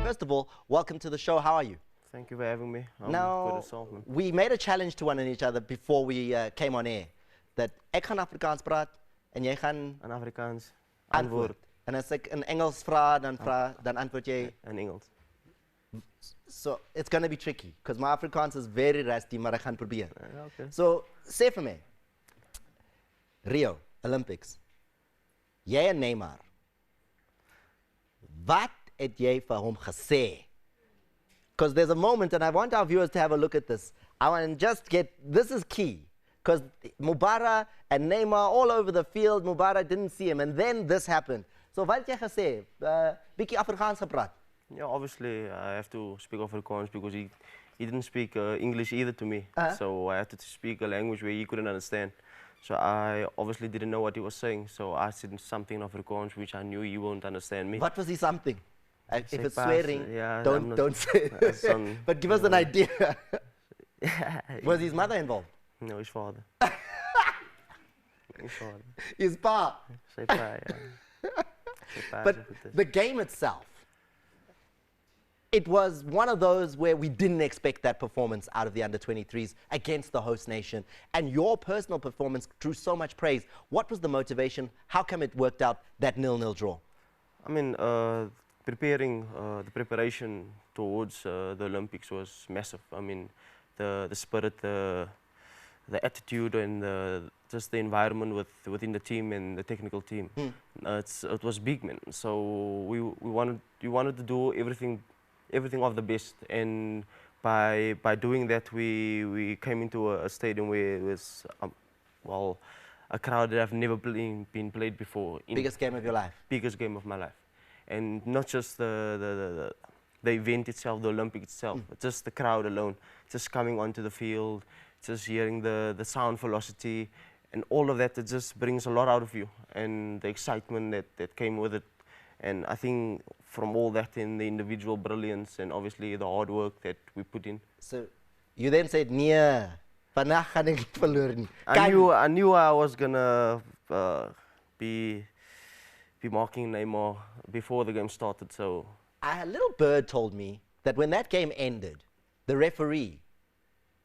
First of all, welcome to the show. How are you? Thank you for having me. Now, we made a challenge to one and each other before we came on air. That ek gaan Afrikaans praat en jy gaan in Afrikaans antwoord. En as ek in Engels vra, dan antwoord jy in Engels. So it's going to be tricky because my Afrikaans is very rusty, maar ek gaan probeer. Okay. So sê vir my, Rio Olympics. Jy en Neymar. Wat het jy vir hom gesê? Because there's a moment, and I want our viewers to have a look at this. I want to just get, this is key. Because Mobara and Neymar all over the field, Mobara didn't see him, and then this happened. So wat het jy gesê? Bietjie Afrikaans gepraat? Yeah, obviously I have to speak Afrikaans because he didn't speak English either to me. So I had to speak a language where he couldn't understand. So I obviously didn't know what he was saying. So I said something in Afrikaans which I knew he won't understand me. What was he something? If it's pass, swearing, yeah, don't say it. But give us an idea. Was his mother involved? No, his father. His father. His pa? Sy pa, yeah. But the game itself, it was one of those where we didn't expect that performance out of the under-23s against the host nation. And your personal performance drew so much praise. What was the motivation? How come it worked out, that 0-0 draw? I mean, the preparation towards the Olympics was massive. I mean, the spirit, the attitude, and just the environment within the team and the technical team. It was big, man. So we wanted to do everything of the best, and by doing that, we came into a stadium where it was well, a crowd that I've never been played before. Biggest game of your life? Biggest game of my life. And not just the event itself, the Olympic itself, just the crowd alone, just coming onto the field, just hearing the sound velocity, and all of that, it just brings a lot out of you, and the excitement that came with it. And I think from all that in the individual brilliance and obviously the hard work that we put in. So you then said, nee, vandag gaan ek nie verloor nie. I knew I was gonna be marking Neymar before the game started, so. A little bird told me that when that game ended, the referee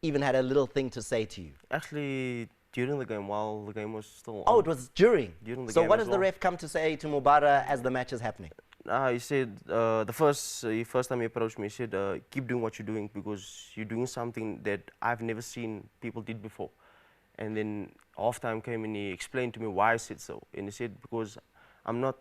even had a little thing to say to you. Actually, during the game, while the game was still on. Oh, it was during the game. So what does the ref come to say to Mobara as the match is happening? He said, the first time he approached me, he said, keep doing what you're doing because you're doing something that I've never seen people did before. And then halftime came and he explained to me why I said so. And he said, because I'm not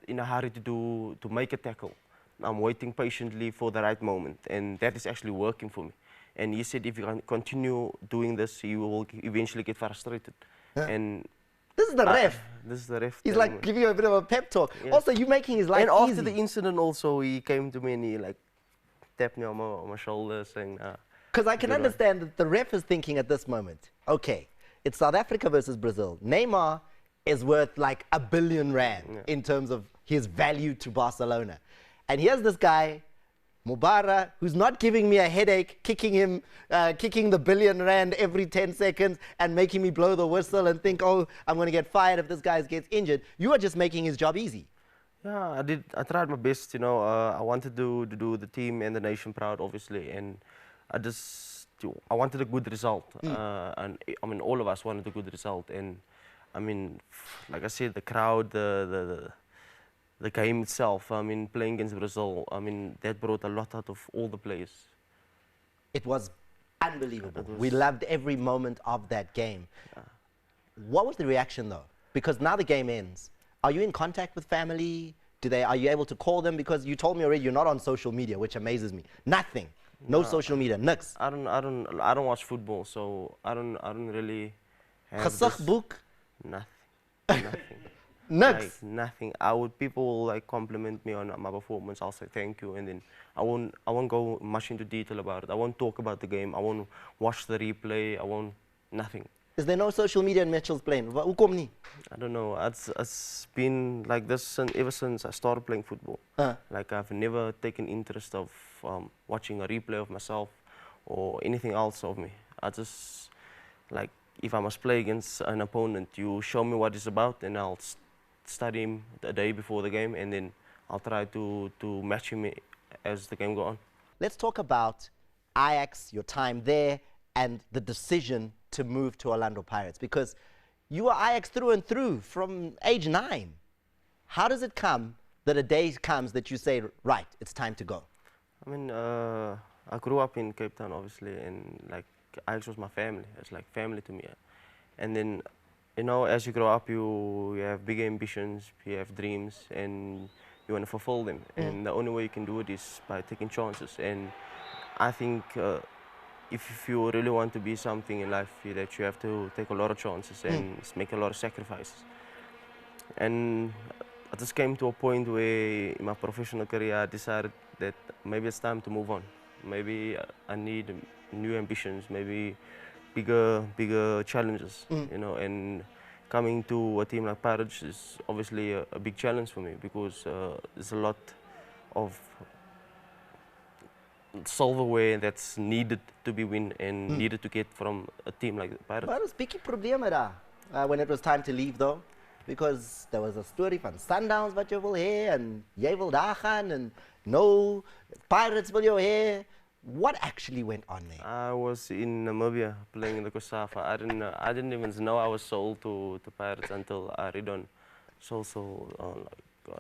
in a hurry to make a tackle. I'm waiting patiently for the right moment, and that is actually working for me. And he said if you can continue doing this, you will eventually get frustrated. And this is the ref. This is the ref. He's like giving you a bit of a pep talk. Yes. Also, you making his life easy. And after the incident also, he came to me and he like tapped me on my shoulder saying, because I can understand that the ref is thinking at this moment, okay, it's South Africa versus Brazil. Neymar is worth like R1 billion in terms of his value to Barcelona. And here's this guy, Mobara, who's not giving me a headache, kicking him, kicking the R1 billion every 10 seconds and making me blow the whistle and think, oh, I'm going to get fired if this guy gets injured. You are just making his job easy. Yeah, I tried my best, you know. I wanted to do the team and the nation proud, obviously, and I wanted a good result. And I mean, all of us wanted a good result. And I mean, like I said, the crowd, the game itself, I mean, playing against Brazil, I mean, that brought a lot out of all the players. It was unbelievable. We loved every moment of that game. Yeah. What was the reaction, though? Because now the game ends. Are you in contact with family? Are you able to call them? Because you told me already you're not on social media, which amazes me. Nothing. No social media. Niks. I don't watch football, so I don't really have book? Nothing. Nothing. Nuts. Like, nothing. People will like compliment me on my performance. I'll say thank you, and then I won't go much into detail about it. I won't talk about the game. I won't watch the replay. Nothing. Is there no social media in Mitchell's playing? I don't know. It's been like this ever since I started playing football. Like I've never taken interest of watching a replay of myself or anything else of me. I just like if I must play against an opponent, you show me what it's about, and I'll study him the day before the game, and then I'll try to match him as the game goes on. Let's talk about Ajax, your time there, and the decision to move to Orlando Pirates, because you were Ajax through and through from age 9. How does it come that a day comes that you say, right, it's time to go? I mean, I grew up in Cape Town, obviously, and like Ajax was my family. It's like family to me. And then, you know, as you grow up, you have big ambitions, you have dreams, and you want to fulfill them. And the only way you can do it is by taking chances. And I think if you really want to be something in life, that you have to take a lot of chances and make a lot of sacrifices. And I just came to a point where in my professional career I decided that maybe it's time to move on. Maybe I need new ambitions, maybe bigger challenges, you know. And coming to a team like Pirates is obviously a big challenge for me, because there's a lot of silverware that's needed to be win and needed to get from a team like the Pirates. Wat is bietjie probleme daar when it was time to leave though? Because there was a story van Sundowns wat jy wil hê en jy wil daar gaan and no Pirates wil jou hê. What actually went on there? I was in Namibia playing in the Kosafa. I didn't even know I was sold to Pirates until I read on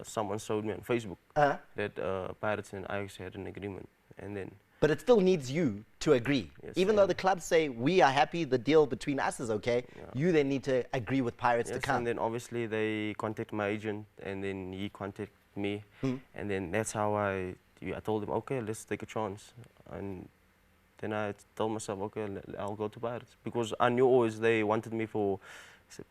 someone showed me on Facebook that Pirates and Ajax had an agreement. And then, but it still needs you to agree. Yes, even though the clubs say we are happy, the deal between us is okay, you then need to agree with Pirates to come. And then obviously they contact my agent, and then he contacted me, and then that's how I told him, okay, let's take a chance. And then I told myself, okay, I'll go to Pirates, because I knew always they wanted me for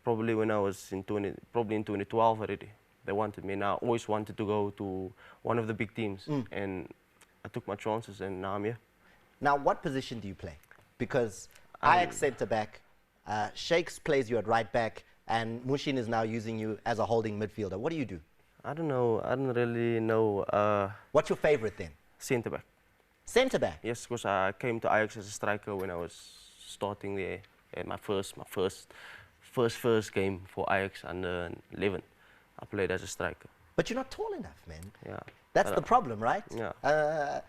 probably when I was in 2012 already. They wanted me, and I always wanted to go to one of the big teams, and I took my chances, and now I'm here. Now, what position do you play? Because Ajax centre back, Shakes plays you at right back, and Mushin is now using you as a holding midfielder. What do you do? I don't know. I don't really know. What's your favorite then? Centre back. Centre back? Yes, because I came to Ajax as a striker when I was starting there. At my first game for Ajax under 11. I played as a striker. But you're not tall enough, man. Yeah. That's the problem, right? Yeah.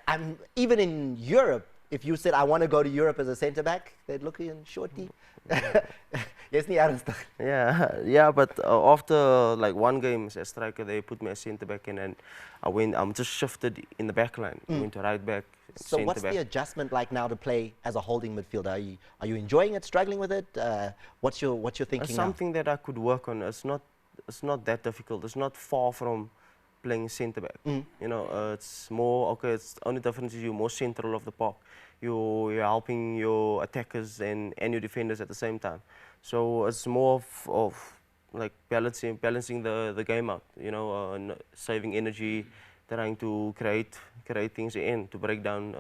I'm even in Europe. If you said I want to go to Europe as a centre back, they'd look at you and shorty. Yes, nie ernstig. Yeah, but after like one game as a striker, they put me as centre back, and then I'm just shifted in the back line. I went to right back. So what's the adjustment like now to play as a holding midfielder? Are you enjoying it, struggling with it? What's your thinking It's something that I could work on. It's not that difficult. It's not far from playing centre back. You know, it's more, okay, it's the only difference is you're more central of the park. You're helping your attackers and your defenders at the same time. So it's more of like balancing the game out, you know, saving energy, trying to create things in to break down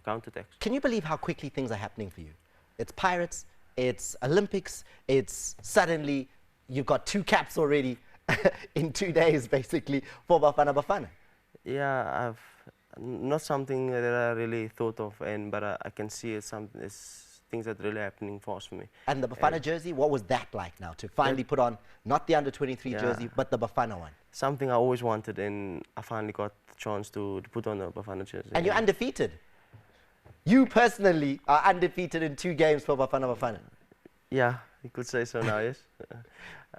counterattacks. Can you believe how quickly things are happening for you? It's Pirates, it's Olympics, it's suddenly you've got 2 caps already in 2 days, basically, for Bafana Bafana. Yeah, not something that I really thought of, but I can see it's things that are really happening fast for me. And the Bafana jersey, what was that like now, to finally put on, not the under-23 jersey, but the Bafana one? Something I always wanted, and I finally got the chance to put on the Bafana jersey. And you're undefeated. You personally are undefeated in 2 games for Bafana Bafana. Yeah, you could say so now, yes.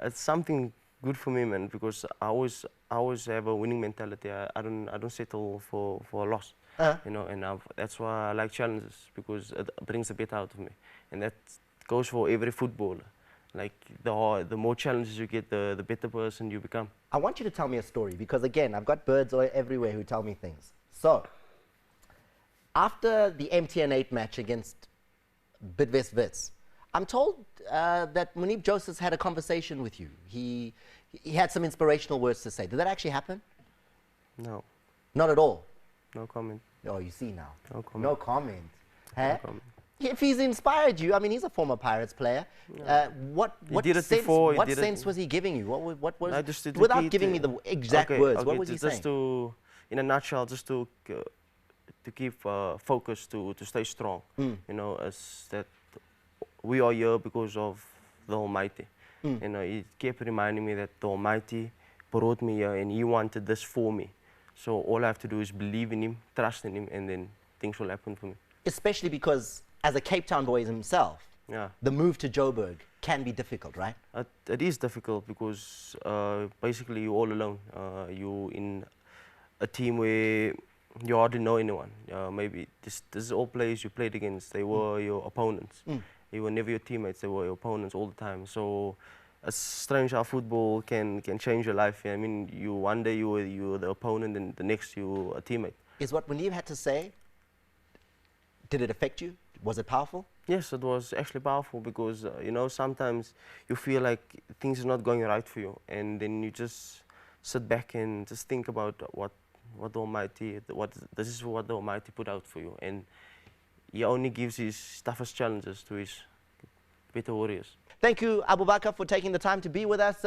It's something good for me, man, because I always have a winning mentality. I don't settle for a loss, you know, and that's why I like challenges, because it brings the best out of me, and that goes for every footballer. Like the more challenges you get, the better person you become. I want you to tell me a story, because again, I've got birds everywhere who tell me things. So, after the MTN8 match against Bidvest Wits, I'm told that Munib Josephs had a conversation with you. He had some inspirational words to say. Did that actually happen? No. Not at all? No comment. Oh, you see now. No comment. No comment. Huh? No comment. If he's inspired you, I mean, he's a former Pirates player. Yeah. What sense was he giving you? What was, no, without giving me the exact words, what was he saying? In a nutshell, just to keep focus, to stay strong. You know, that we are here because of the Almighty. You know, he kept reminding me that the Almighty brought me here and he wanted this for me. So all I have to do is believe in him, trust in him, and then things will happen for me. Especially because, as a Cape Town boy himself, Yeah. the move to Joburg can be difficult, right? It is difficult because basically you're all alone. You're in a team where you hardly know anyone. Maybe this is all players you played against. They were your opponents. They were never your teammates. They were your opponents all the time. So it's strange how football can change your life. I mean, one day you were the opponent, and the next you were a teammate. Is what Muneeb had to say, did it affect you? Was it powerful? Yes, it was actually powerful because, you know, sometimes you feel like things are not going right for you, and then you just sit back and just think about what the Almighty, this is what the Almighty put out for you, and He only gives His toughest challenges to His better warriors. Thank you, Abbubaker, for taking the time to be with us.